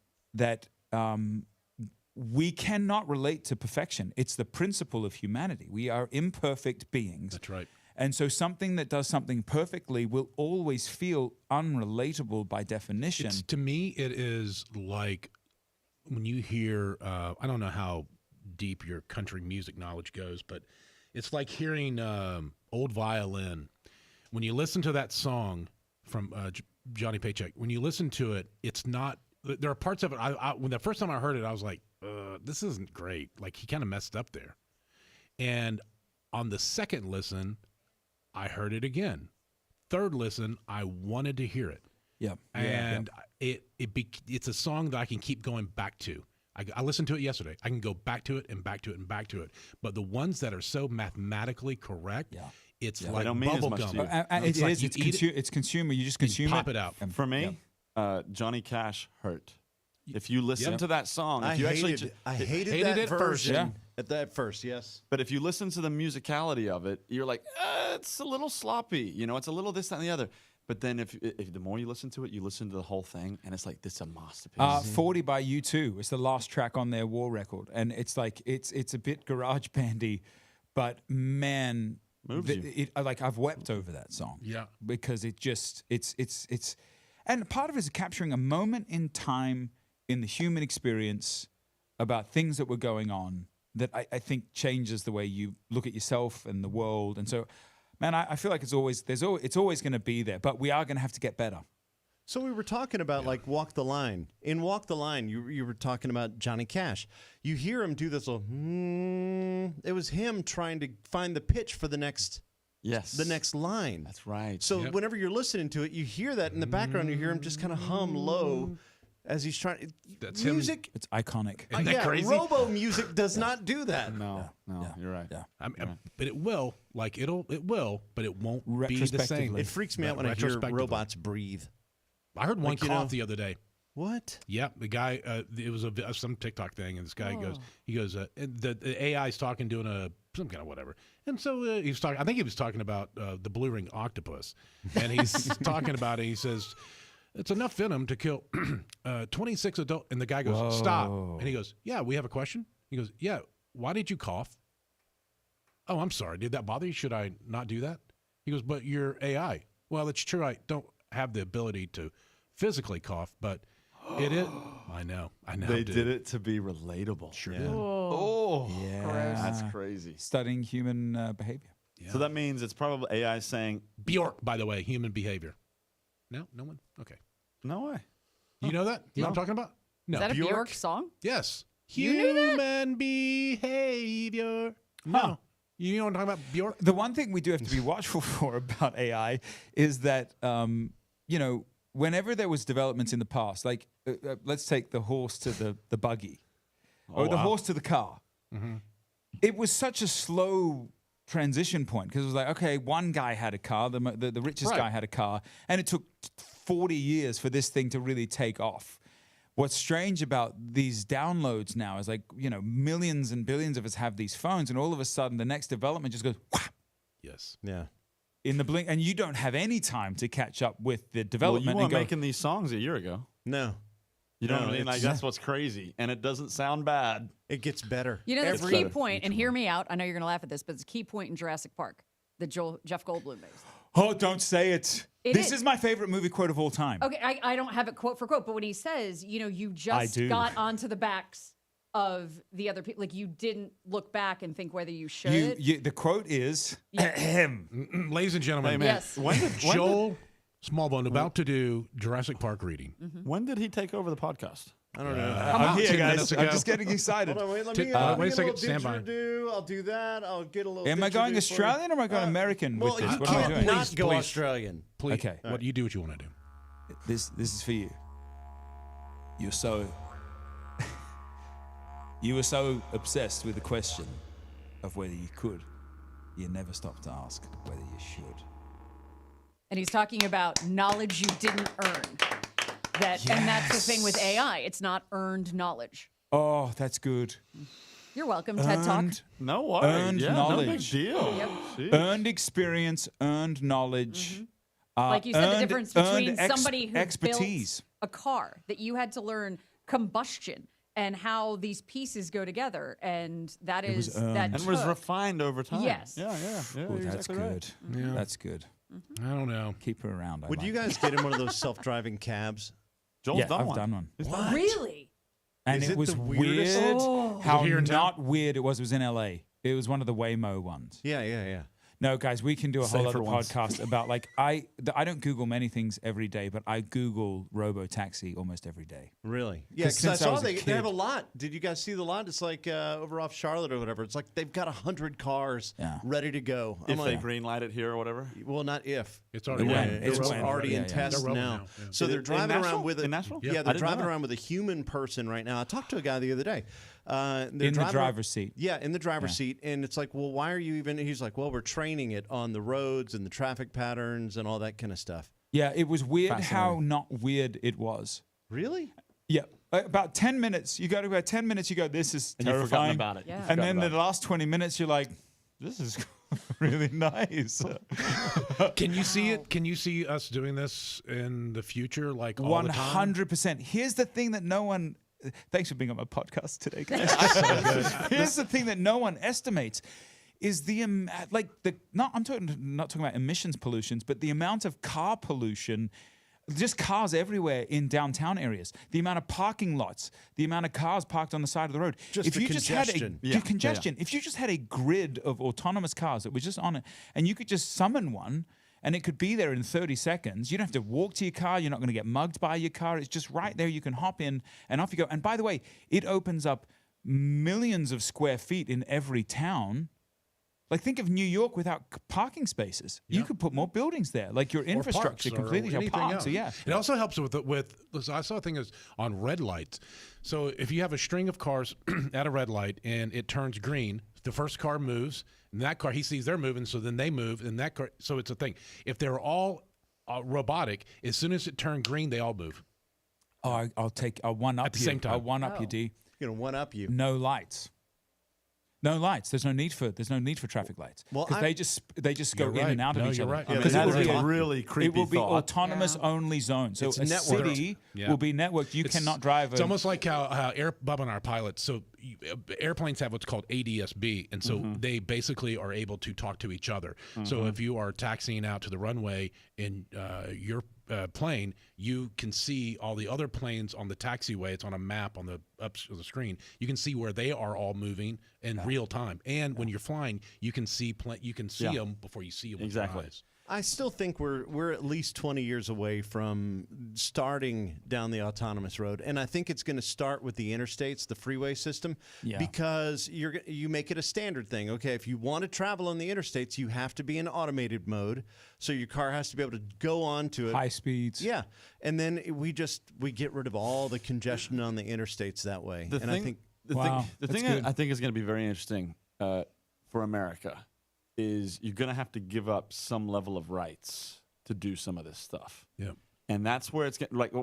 we cannot relate to perfection. It's the principle of humanity. We are imperfect beings. That's right. And so something that does something perfectly will always feel unrelatable by definition. To me, it is like when you hear, I don't know how deep your country music knowledge goes, but it's like hearing old violin. When you listen to that song from Johnny Paycheck, when you listen to it, it's not, there are parts of it, when the first time I heard it, I was like, this isn't great. Like, he kind of messed up there. And on the second listen, I heard it again. Third listen, I wanted to hear it. Yeah. And it's a song that I can keep going back to. I listened to it yesterday. I can go back to it and back to it and back to it. But the ones that are so mathematically correct, it's like don't mean as bubble much gum. to you. It's like you eat it, it's consumer. You just consume pop it. it out. and- For me, Johnny Cash hurt. If you listen Yep. to that song, I if you actually, hated hated that it first. version. Yeah. At that first, yes. but if you listen to the musicality of it, you're like, it's a little sloppy. It's a little this, that, and the other. But then if the more you listen to it, you listen to the whole thing, and it's like, this is a masterpiece. 40 by U2 is the last track on their war record, and it's like it's a bit garage bandy, but man, Moves you. I've wept over that song. Yeah. because it just it's and part of it is capturing a moment in time in the human experience about things that were going on that I think changes the way you look at yourself and the world, and so. Man, I feel like it's always going to be there, but we are going to have to get better. So we were talking about like Walk the Line. In Walk the Line, you were talking about Johnny Cash. You hear him do this little, it was him trying to find the pitch for the next yes. line. That's right. So Yep. whenever you're listening to it, you hear that in the background. You hear him just kind of hum low as he's trying. That's him. music. It's iconic. Isn't that Yeah, crazy? Robo music does not do that. no, you're right. Yeah. But it will. Like, it will, but it won't be the same. Retrospectively. It freaks me out when I hear Retrospectively. robots breathe. I heard one Like, you cough know- the other day. What? Yeah, the guy. It was some TikTok thing, and this guy goes, the AI's talking, doing some kind of whatever, and so he was talking. I think he was talking about the blue ring octopus, and he's talking about it. He says, "It's enough venom to kill 26 adult." And the guy goes, "Stop!" And he goes, "Yeah, we have a question." He goes, "Yeah, why did you cough?" "Oh, I'm sorry. Did that bother you? Should I not do that?" He goes, "But you're AI." Well, it's true. I don't have the ability to physically cough, but it is. I know. They dude. did it to be relatable. Sure Yeah. did. Oh, Yeah. that's crazy. Studying human behavior. Yeah. So that means it's probably AI saying, Bjork, by the way, human behavior. No one. Okay. "No way." You know that? You know what I'm No. talking about? No. Is that a Bjork? Bjork song? Yes. You knew that? Human behavior. No. You know what I'm talking about? Bjork? The one thing we do have to be watchful for about AI is that, whenever there was developments in the past, like let's take the horse to the buggy or the horse to the car. It was such a slow transition point because it was like, okay, one guy had a car, the richest guy had a car, and it took 40 years for this thing to really take off. What's strange about these downloads now is like, millions and billions of us have these phones, and all of a sudden the next development just goes whap, Yes. Yeah. in the blink, and you don't have any time to catch up with the Well, development. you and weren't go, making these songs a year ago. No. You know No, what I mean? Like it's- that's what's crazy, and it doesn't sound bad. It gets better. You know, there's a every- key point, and hear me out. I know you're going to laugh at this, but it's a key point in Jurassic Park that Jeff Goldblum makes. oh, don't say it. This is. is my favorite movie quote of all time. Okay, I don't have it quote for quote, but when he says, you just do. got onto the backs of the other people, like you didn't look back and think whether you should. The quote is, ahem. Ladies and gentlemen, Hey, man, Yes. Joel Smallbone about to do Jurassic Park reading. When did he take over the podcast? I don't know. I'm here, 10 guys. minutes I'm ago. just getting excited. Hold on, wait, let Wait me, a let me second, get a stand by. little didgeridoo. I'll do that. I'll get a little. Am I going didgeridoo for you. Australian or am I going American Well, with this? you What am I can't doing? not go Please. Australian. Please, Okay. what you do what you want to do. This is for you. You're so you were so obsessed with the question of whether you could, you never stopped to ask whether you should. And he's talking about knowledge you didn't earn. And that's the thing with AI. It's not earned knowledge. Oh, that's good. You're welcome, TED Talk. Earned, No worries. Earned Yeah, no big knowledge. deal. Yep. Jeez. earned experience, earned knowledge. Like you said, the earned- difference between earned somebody who expertise. built a car, that you had to learn combustion and how these pieces go together. And that It was is earned. that And was took- refined over time. Yes. Yeah. Oh, You're that's exactly good. right. Yeah. That's good. I don't know. Keep her around. I Would like you it. guys get in one of those self-driving cabs? Joel's Yeah, done I've one. done one. He's done one. Really? And Is it it was the weirdest? weird Oh. how Was it here in town? not weird it was. It was in LA. It was one of the Waymo ones. Yeah. No, guys, we can do a whole Safer other ones. podcast about like I don't Google many things every day, but I Google robo taxi almost every day. Really? Yeah, 'Cause because I since I saw was a they have a kid- lot. Did you guys see the lot? It's like over off Charlotte or whatever. It's like they've got 100 cars Yeah. ready to go. I'm If they like, green light it here or whatever. well, not if. It's already When. done. It's It's when. already Yeah, in yeah. test They're rolling now. now, yeah. So they're In driving Nashville? around with In Nashville? Yeah, I they're didn't know driving that. around with a human person right now. I talked to a guy the other day. They're In the driving- driver's seat. Yeah, in the driver's seat, and it's like, well, why are you even? He's like, well, we're training it on the roads and the traffic patterns and all that kind of stuff. Yeah, it was weird how Fascinating. not weird it was. Really? Yeah, about 10 minutes. You go to about 10 minutes. You go, this is And you've terrifying. forgotten about it. Yeah. You've And forgotten then about the last 20 minutes, you're like, this is really nice. Can you see it? Can you see us doing this in the future, like all the time? 100%. Here's the thing that no one. Thanks for being on my podcast today, guys. Here's the thing that no one estimates is the I'm not talking about emissions pollutions, but the amount of car pollution. Just cars everywhere in downtown areas. The amount of parking lots, the amount of cars parked on the side of the road. Just the congestion. Had congestion. If you just had a grid of autonomous cars that was just on it, and you could just summon one, and it could be there in 30 seconds. You don't have to walk to your car. You're not going to get mugged by your car. It's just right there. You can hop in and off you go. And by the way, it opens up millions of square feet in every town. Like, think of New York without parking spaces. You could put more buildings there. Like, your Or infrastructure parks or completely anything parks. else. So, yeah. It also helps with listen, I saw a thing is on red lights. So if you have a string of cars at a red light and it turns green, the first car moves, and that car he sees they're moving, so then they move, and that car. So it's a thing. If they're all robotic, as soon as it turned green, they all move. Oh, I'll one up At the you. same time. I'll one up Oh. you, D. Going to one up you. No lights. No lights. There's no need for traffic lights Well, because they just go You're in right. and out of No, each you're other. right. I mean, Because that it is will be a on- really creepy It will be thought. autonomous Yeah. only zone. So It's a networked. city Yeah. will be networked. You cannot drive. It's almost like how Bob and our pilots. So airplanes have what's called ADS-B, and so they basically are able to talk to each other. So if you are taxiing out to the runway in your plane, you can see all the other planes on the taxiway. It's on a map on the the screen. You can see where they are all moving in real time. And when you're flying, you can see them before you see them. Exactly. I still think we're at least 20 years away from starting down the autonomous road, and I think it's going to start with the interstates, the freeway system, because you make it a standard thing. Okay, if you want to travel on the interstates, you have to be in automated mode, so your car has to be able to go on to it. High speeds. Yeah, and then we get rid of all the congestion on the interstates that way. I think the thing I think is going to be very interesting for America is you're going to have to give up some level of rights to do some of this stuff. Yeah. And that's where it's getting, like,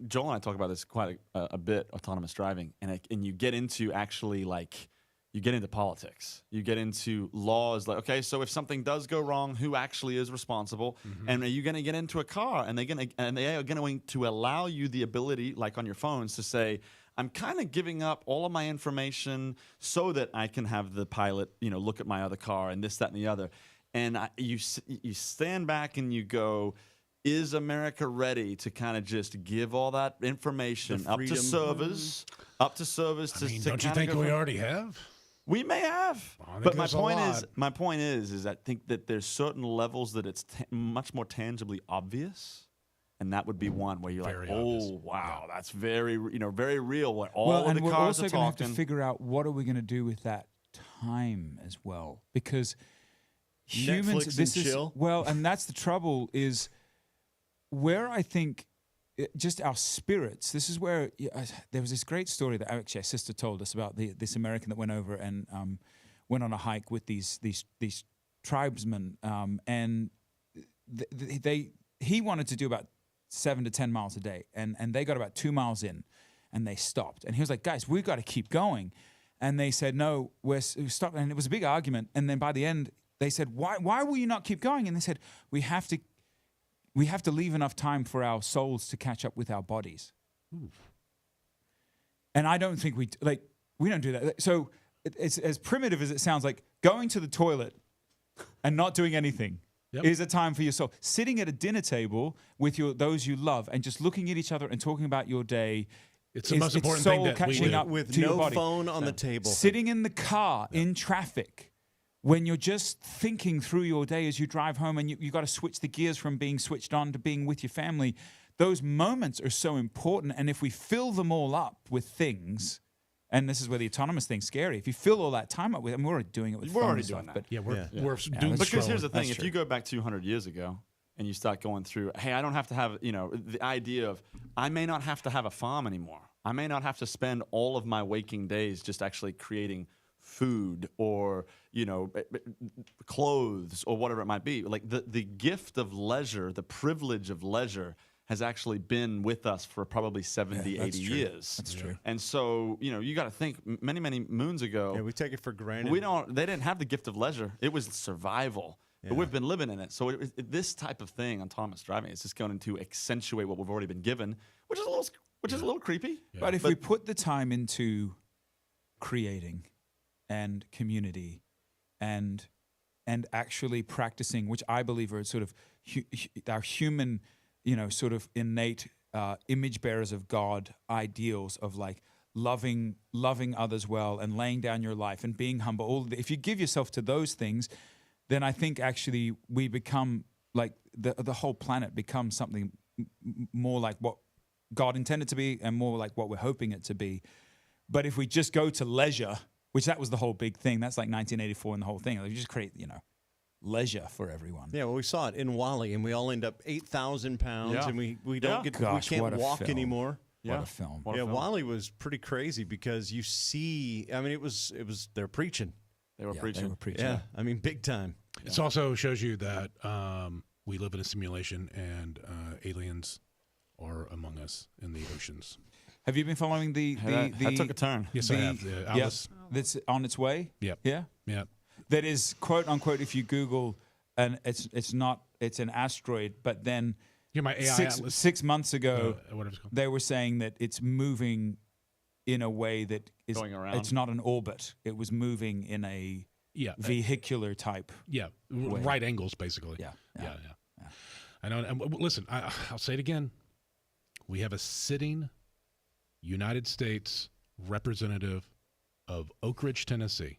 Joel and I talk about this quite a bit, autonomous driving. And you get into actually, like, you get into politics. You get into laws like, okay, so if something does go wrong, who actually is responsible? And are you going to get into a car and they are going to allow you the ability, like on your phones, to say, I'm kind of giving up all of my information so that I can have the pilot, look at my other car and this, that, and the other. And you stand back and you go, is America ready to kind of just give all that information up to servers? Up to servers to don't you think we already have? We may have, but my point is I think that there's certain levels that it's much more tangibly obvious. And that would be one where you're Very like, obvious. oh, wow, that's very, very real. When all Well, the and we're cars also are going to have talking. to figure out what are we going to do with that time as well, because humans. Netflix This and is chill? well, and that's the trouble is where I think just our spirits. This is where there was this great story that actually our sister told us about this American that went over and went on a hike with these tribesmen, and he wanted to do about 7 to 10 miles a day, and they got about 2 miles in, and they stopped. And he was like, "Guys, we've got to keep going." And they said, "No, we're stopping." And it was a big argument. And then by the end, they said, "Why will you not keep going?" And they said, "We have to leave enough time for our souls to catch up with our bodies." And I don't think we don't do that. So it's as primitive as it sounds. Like going to the toilet and not doing anything. Yep. Is a time for your soul. Sitting at a dinner table with those you love and just looking at each other and talking about your day. It's the most important thing that we catching do. up with to your no body. phone on the table. Sitting in the car in traffic when you're just thinking through your day as you drive home and you got to switch the gears from being switched on to being with your family. Those moments are so important. And if we fill them all up with things, and this is where the autonomous thing's scary. If you fill all that time up with, we're already doing it with We're phone already and stuff, doing that. but Yeah, we're Yeah, doom Because here's the scrolling. thing: That's if true. you go back 200 years ago and you start going through, hey, I don't have to have, the idea of I may not have to have a farm anymore. I may not have to spend all of my waking days just actually creating food or clothes or whatever it might be. Like the gift of leisure, the privilege of leisure has actually been with us for probably 70, 80 years. That's true. And so, you got to think many, many moons ago, Yeah, we take it for granted. they didn't have the gift of leisure. It was survival. But we've been living in it. So this type of thing, autonomous driving, is just going to accentuate what we've already been given, which is a little creepy. But if we put the time into creating and community and actually practicing, which I believe are sort of our human, sort of innate image bearers of God ideals of like loving others well and laying down your life and being humble. If you give yourself to those things, then I think actually we become like the whole planet becomes something more like what God intended to be and more like what we're hoping it to be. But if we just go to leisure, which that was the whole big thing, that's like 1984 and the whole thing. Like you just create, leisure for everyone. Yeah, well, we saw it in Wall-E, and we all end up 8,000 pounds, Yeah. and we Yeah. don't Gosh, we what can't a walk film. anymore. What a film. What a Yeah, film. Wall-E was pretty crazy because you see, I mean, it was they're preaching. They were Yeah, preaching. They were preaching. Yeah, I mean, big time. It also shows you that we live in a simulation and aliens are among us in the oceans. Have you been following the that took a turn. Yes, I have. Alice. That's on its way? Yep. Yeah? Yeah. That is, quote unquote, if you Google, and it's an asteroid, but then You're my AI six Atlas. 6 months ago, Whatever it's called. they were saying that it's moving in a way that is Going around. it's not an orbit. It was moving in a Yeah. vehicular type. Yeah. way. Right angles, basically. Yeah. Yeah. I know. And listen, I'll say it again. We have a sitting United States representative of Oak Ridge, Tennessee,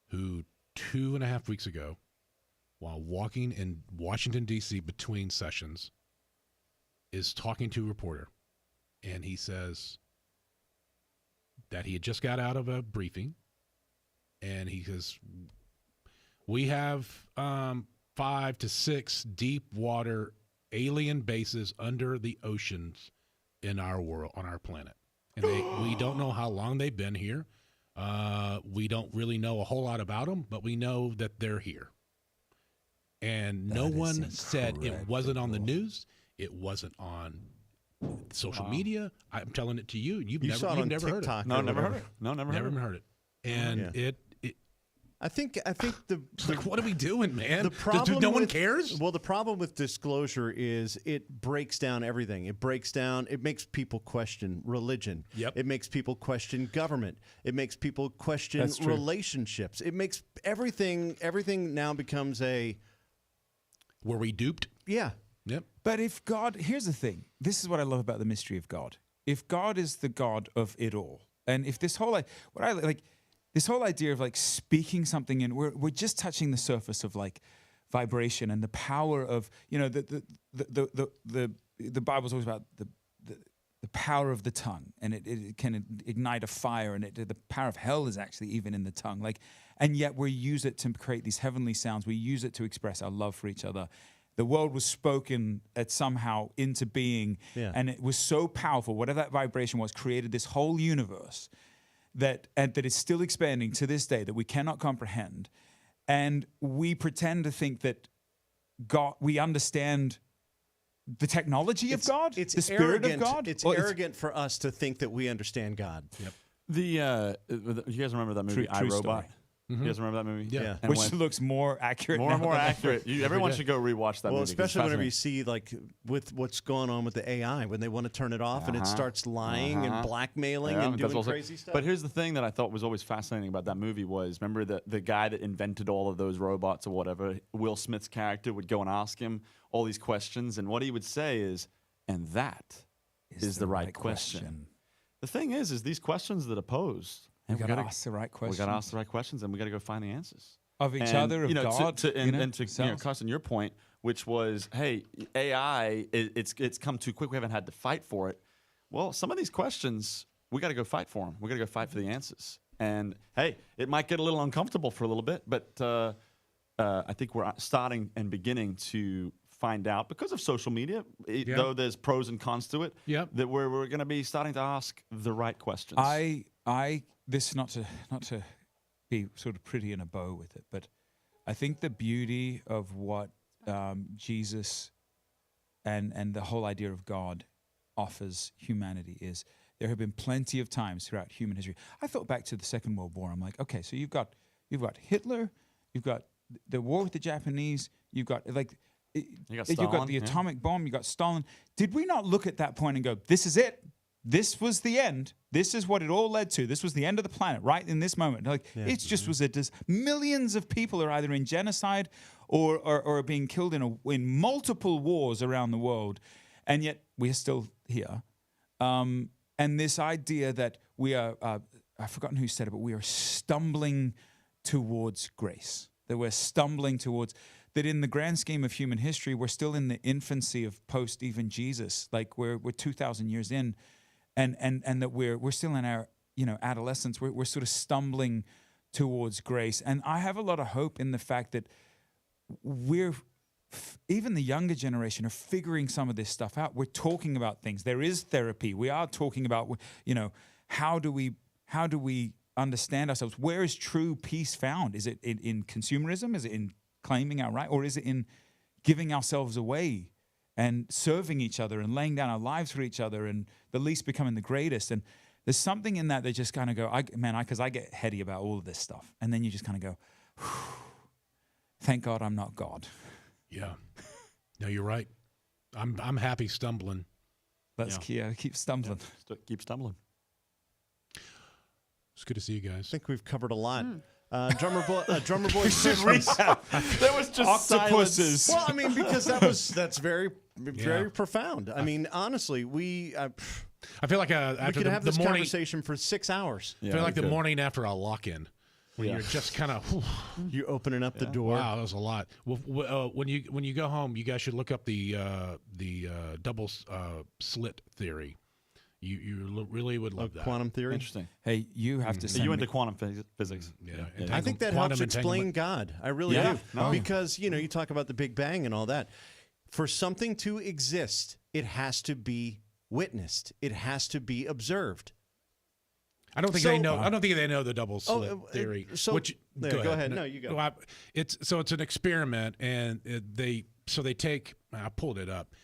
who 2.5 weeks ago, while walking in Washington, D.C. between sessions, is talking to a reporter. And he says that he had just got out of a briefing. And he says, we have 5 to 6 deep water alien bases under the oceans in our world, on our planet. And we don't know how long they've been here. We don't really know a whole lot about them, but we know that they're here. And no That is one said it wasn't on the incredible. news. It wasn't on social media. I'm telling it to you. You've You never, saw it you've on never heard it. TikTok. No, or never heard whatever. it. No, never Never heard even it. heard it. And Yeah. it I think the like, what are we doing, man? The problem no one with- cares? Well, the problem with disclosure is it breaks down everything. It makes people question religion. Yep. It makes people question government. It makes people question That's true. relationships. It makes everything now becomes a Were we duped? yeah. Yep. But if God, here's the thing. This is what I love about the mystery of God. If God is the God of it all, and if this whole this whole idea of like speaking something in, we're just touching the surface of like vibration and the power of, you know, the Bible's always about the power of the tongue, and it can ignite a fire, and the power of hell is actually even in the tongue. Like, and yet we use it to create these heavenly sounds. We use it to express our love for each other. The world was spoken somehow into being, Yeah. and it was so powerful. Whatever that vibration was, created this whole universe that is still expanding to this day that we cannot comprehend. And we pretend to think that God, we understand the technology of God, It's the spirit arrogant. of God. It's Or arrogant for us to think that we understand God. Yep. You guys remember that movie, True iRobot? story. You guys remember that movie? Yeah. And which when- looks more accurate, more now and more than ever. accurate. Everyone should go rewatch that Well, movie. 'cause it's especially whenever you fascinating. see like with what's going on with the AI when they want to turn it off and it starts lying and blackmailing Yeah, and that's doing also- crazy stuff. But here's the thing that I thought was always fascinating about that movie was, remember the guy that invented all of those robots or whatever, Will Smith's character would go and ask him all these questions, and what he would say is, and that is the right question. The thing is these questions that are posed, We and got to ask the right we questions got to ask the right questions, and we got to go find the answers. of each And, other, of you know, God, and to ourselves. Carson, your point, which was, hey, AI, it's come too quick. We haven't had to fight for it. Well, some of these questions, we got to go fight for them. We got to go fight for the answers. And hey, it might get a little uncomfortable for a little bit, but I think we're starting and beginning to find out, because of social media, though there's pros and cons to it, Yep. that we're going to be starting to ask the right questions. This not to be sort of pretty in a bow with it, but I think the beauty of what Jesus and the whole idea of God offers humanity is there have been plenty of times throughout human history. I thought back to the Second World War. I'm like, okay, so you've got Hitler, you've got the war with the Japanese, you've got like. got You've got Stalin, the yeah. atomic bomb, you got Stalin. Did we not look at that point and go, this is it? This was the end. This is what it all led to. This was the end of the planet right in this moment. Like it just was millions of people are either in genocide or being killed in multiple wars around the world, and yet we are still here. And this idea that we are, I've forgotten who said it, but we are stumbling towards grace. That we're stumbling towards, that in the grand scheme of human history, we're still in the infancy of post even Jesus. Like we're 2,000 years in, and that we're still in our adolescence. We're sort of stumbling towards grace. And I have a lot of hope in the fact that even the younger generation are figuring some of this stuff out. We're talking about things. There is therapy. We are talking about, how do we understand ourselves? Where is true peace found? Is it in consumerism? Is it in claiming our right? Or is it in giving ourselves away and serving each other and laying down our lives for each other and the least becoming the greatest? And there's something in that just kind of go, because I get heady about all of this stuff. And then you just kind of go, thank God I'm not God. Yeah. No, you're right. I'm happy stumbling. Keep stumbling. Keep stumbling. It's good to see you guys. I think we've covered a lot. Drummer boy Christmas. There was just Octopuses. Well, I mean, because that's very profound. I mean, honestly, I feel like we after could have the this morning, conversation for 6 hours. I feel like the morning after a lock-in, when you're just kind of, You're opening up the door. wow, that was a lot. Well, when you go home, you guys should look up the double slit theory. You really would love that. Quantum theory. Interesting. Hey, you have to send You me. into quantum physics. Yeah, I think that quantum helps explain entanglement. God. I really Yeah. do. No. Because, you talk about the Big Bang and all that. For something to exist, it has to be witnessed. It has to be observed. I don't think they know. I don't think they know the double slit theory. so- there, go ahead. No, you go. Well, it's an experiment, and they take. I pulled it up.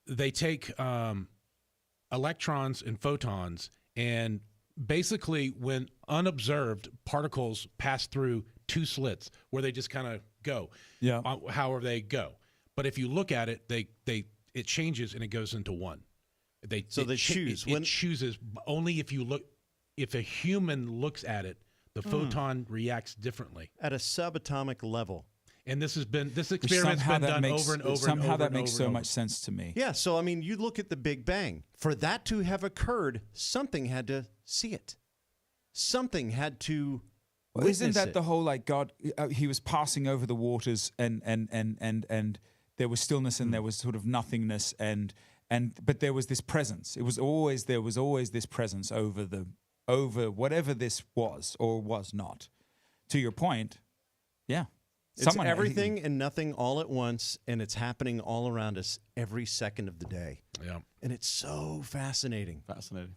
They take electrons and photons, and basically, when unobserved, particles pass through two slits where they just kind of go. Yeah. However they go. But if you look at it, it changes and it goes into one. They choose. It chooses only if you look. If a human looks at it, the photon reacts differently. At a subatomic level. And this experiment's Somehow been that done makes, over and over somehow and over that and makes over so and much over. sense to me. Yeah, so I mean, you look at the Big Bang. For that to have occurred, something had to see it. Something had to Well, isn't witness that it. the whole like God? He was passing over the waters, and there was stillness, and there was sort of nothingness, but there was this presence. There was always this presence over whatever this was or was not. To your point, yeah. It's everything and nothing all at once, and it's happening all around us every second of the day. Yeah. And it's so fascinating. Fascinating.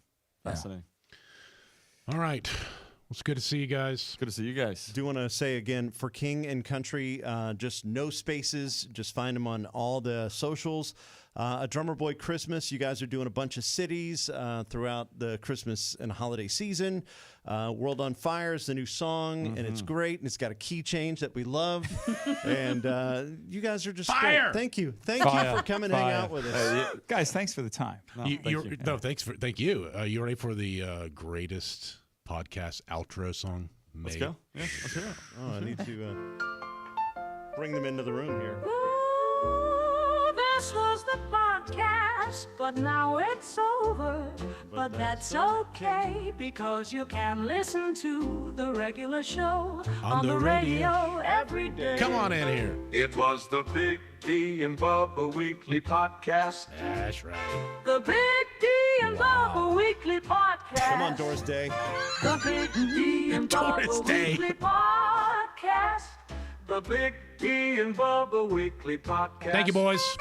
All right. Well, it's good to see you guys. Good to see you guys. Do want to say again, for King and Country, just no spaces. Just find them on all the socials. A Drummer Boy Christmas. You guys are doing a bunch of cities throughout the Christmas and holiday season. World on Fire is the new song, and it's great. And it's got a key change that we love. And you guys are just Fire! great. Thank you. Thank you for coming and hang out with us. Guys, thanks for the time. Thank you. You ready for the greatest podcast outro song made? Let's go. Yeah, let's hear it. Oh, I need to bring them into the room here. Ooh, this was the podcast, but now it's over. But that's okay, because you can listen to the regular show on the radio every day. Come on in here. It was the Big D and Bubba Weekly Podcast. That's right. The Big D and Bubba Weekly Podcast. Come on, Doris Day. The Big D and Doris Bubba Day. Weekly Podcast. The Big D and Bubba Weekly Podcast. Thank you, boys.